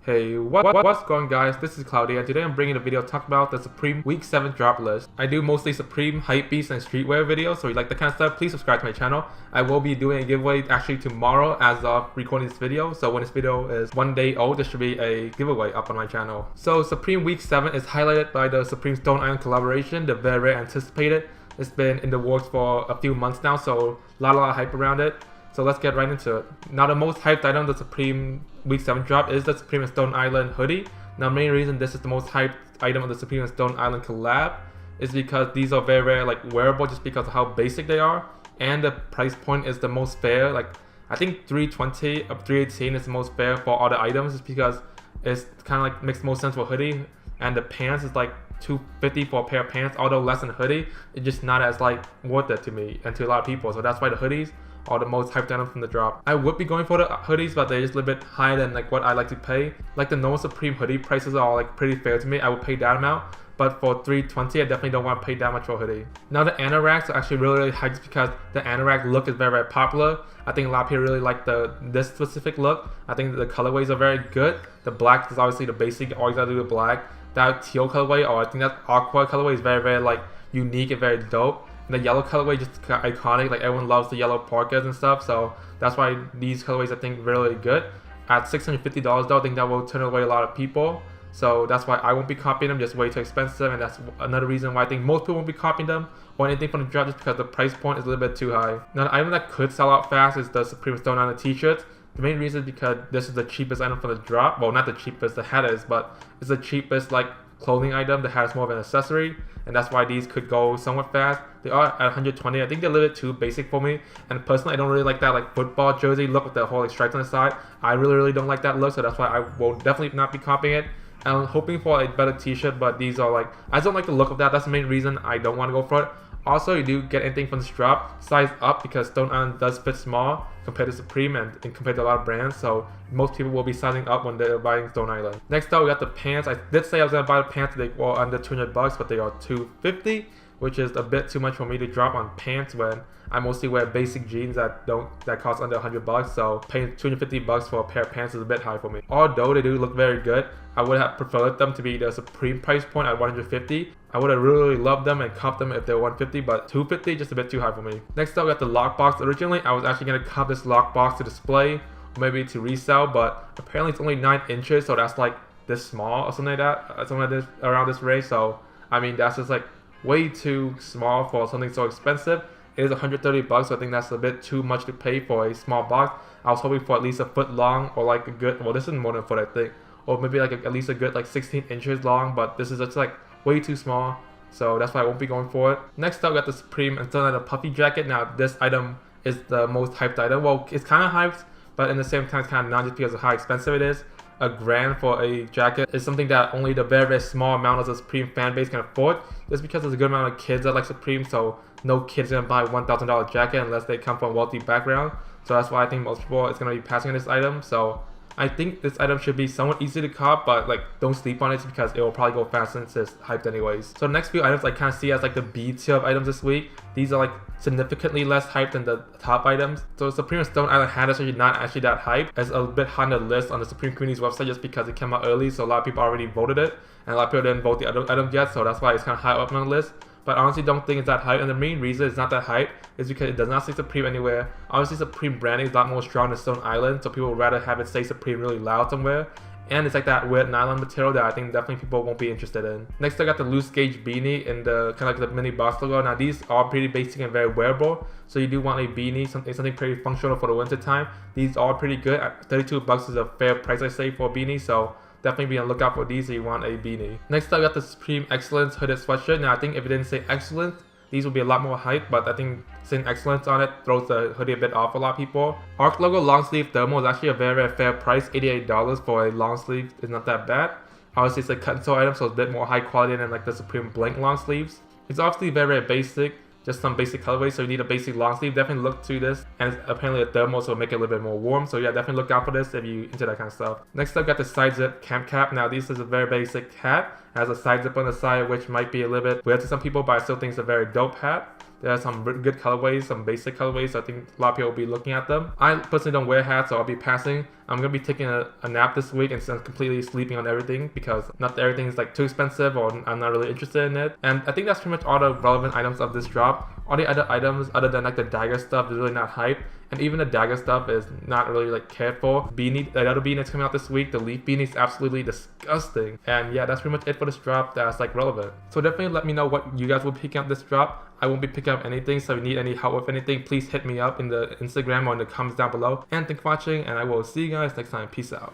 Hey, what's going guys? This is CLDY and today I'm bringing a video to talk about the Supreme Week 7 drop list. I do mostly Supreme, Hypebeast, and streetwear videos, so if you like that kind of stuff, please subscribe to my channel. I will be doing a giveaway actually tomorrow as of recording this video, so when this video is 1 day old, there should be a giveaway up on my channel. So Supreme Week 7 is highlighted by the Supreme Stone Island collaboration, the very anticipated. It's been in the works for a few months now, so a lot of hype around it. So let's get right into it. Now the most hyped item of the Supreme Week 7 drop is the Supreme Stone Island hoodie. Now the main reason this is the most hyped item of the Supreme Stone Island collab is because these are very like wearable just because of how basic they are, and the price point is the most fair. Like I think 320 up 318 is the most fair for all the items just because it's kind of like makes most sense for hoodie, and the pants is like 250 for a pair of pants, although less than a hoodie. It's just not as like worth it to me and to a lot of people, so that's why the hoodies are the most hyped item from the drop. I would be going for the hoodies, but they're just a little bit higher than like what I like to pay. Like the normal Supreme hoodie prices are like pretty fair to me. I would pay that amount, but for 320 I definitely don't want to pay that much for a hoodie. Now the anoraks are actually really hyped because the anorak look is very popular. I think a lot of people really like this specific look. I think the colorways are very good. The black is obviously the basic, always gotta do the black. That teal colorway, or I think that aqua colorway is very like unique and very dope. The yellow colorway just iconic, like everyone loves the yellow parkas and stuff, so that's why these colorways I think really good. At $650 though, I think that will turn away a lot of people, so that's why I won't be copying them, just way too expensive, and that's another reason why I think most people won't be copying them or anything from the drop, just because the price point is a little bit too high. Now the item that could sell out fast is the Supreme Stone Island t-shirts. The main reason is because this is the cheapest item from the drop. Well, not the cheapest, the hat is, but it's the cheapest like clothing item. The hat is more of an accessory, and that's why these could go somewhat fast. They are at 120. I think they're a little bit too basic for me, and personally I don't really like that like football jersey look with the whole like stripes on the side. I really don't like that look, so that's why I will definitely not be copying it. And I'm hoping for a better t-shirt, but these are like, I just don't like the look of that. That's the main reason I don't want to go for it. Also, you do get anything from this drop, size up, because Stone Island does fit small compared to Supreme and compared to a lot of brands, so most people will be sizing up when they're buying Stone Island. Next up, we got the pants. I did say I was going to buy the pants, they were under 200 bucks, but they are 250, which is a bit too much for me to drop on pants when I mostly wear basic jeans that cost under 100 bucks, so paying 250 bucks for a pair of pants is a bit high for me. Although they do look very good, I would have preferred them to be the Supreme price point at 150. I would have really loved them and copped them if they were 150, but 250 just a bit too high for me. Next up, we got the lockbox. Originally, I was actually going to cop this lockbox to display, or maybe to resell, but apparently it's only 9 inches, so that's like this small or something like that, something like this, around this range. So I mean, that's just like way too small for something so expensive. It is 130 bucks, so I think that's a bit too much to pay for a small box. I was hoping for at least a foot long, or like a good, well this is more than a foot I think, or maybe like at least a good like 16 inches long, but this is just like way too small, so that's why I won't be going for it. Next up, we got the Supreme and still the puffy jacket. Now this item is the most hyped item. Well, it's kind of hyped, but in the same time it's kind of not, just because of how expensive it is. $1,000 for a jacket is something that only the very small amount of the Supreme fan base can afford, just because there's a good amount of kids that like Supreme, so no kid's gonna buy a $1,000 jacket unless they come from a wealthy background. So that's why I think most people is gonna be passing on this item. So I think this item should be somewhat easy to cop, but like don't sleep on it because it will probably go fast since it's hyped anyways. So the next few items I kind of see as like the B tier of items this week. These are like significantly less hyped than the top items. So Supreme Stone Island hat is actually not actually that hyped. It's a bit high on the list on the Supreme community's website just because it came out early, so a lot of people already voted it, and a lot of people didn't vote the other items yet, so that's why it's kind of high up on the list. But I honestly don't think it's that hype, and the main reason it's not that hype is because it does not say Supreme anywhere. Obviously Supreme branding is a lot more strong than Stone Island, so people would rather have it say Supreme really loud somewhere. And it's like that weird nylon material that I think definitely people won't be interested in. Next I got the loose gauge beanie in the kind of like the mini box logo. Now these are pretty basic and very wearable, so you do want a beanie, something pretty functional for the winter time. These are pretty good. At 32 bucks is a fair price I say for a beanie, so definitely be on the lookout for these if you want a beanie. Next up, we got the Supreme Excellence hooded sweatshirt. Now I think if it didn't say Excellence, these would be a lot more hype, but I think saying Excellence on it throws the hoodie a bit off a lot of people. ARC logo long sleeve thermal is actually a very fair price. $88 for a long sleeve is not that bad. Obviously it's a cut and sew item, so it's a bit more high quality than like the Supreme blank long sleeves. It's obviously very basic, just some basic colorways, so you need a basic long sleeve. Definitely look to this and it's apparently a thermal, so it'll make it a little bit more warm. So yeah, definitely look out for this if you into that kind of stuff. Next up, got the side zip camp cap. Now this is a very basic hat. It has a side zip on the side, which might be a little bit weird to some people, but I still think it's a very dope hat. There are some good colorways, some basic colorways, so I think a lot of people will be looking at them. I personally don't wear hats, so I'll be passing. I'm going to be taking a nap this week instead of completely sleeping on everything, because not everything is like too expensive or I'm not really interested in it. And I think that's pretty much all the relevant items of this drop. All the other items other than like the dagger stuff is really not hype. And even the dagger stuff is not really like cared for. Beanie, the other beanie that's coming out this week, the leaf beanie, is absolutely disgusting. And yeah, that's pretty much it for this drop that's like relevant. So definitely let me know what you guys will pick up this drop. I won't be picking up anything, so if you need any help with anything, please hit me up in the Instagram or in the comments down below. And thanks for watching, and I will see you guys next time. Peace out.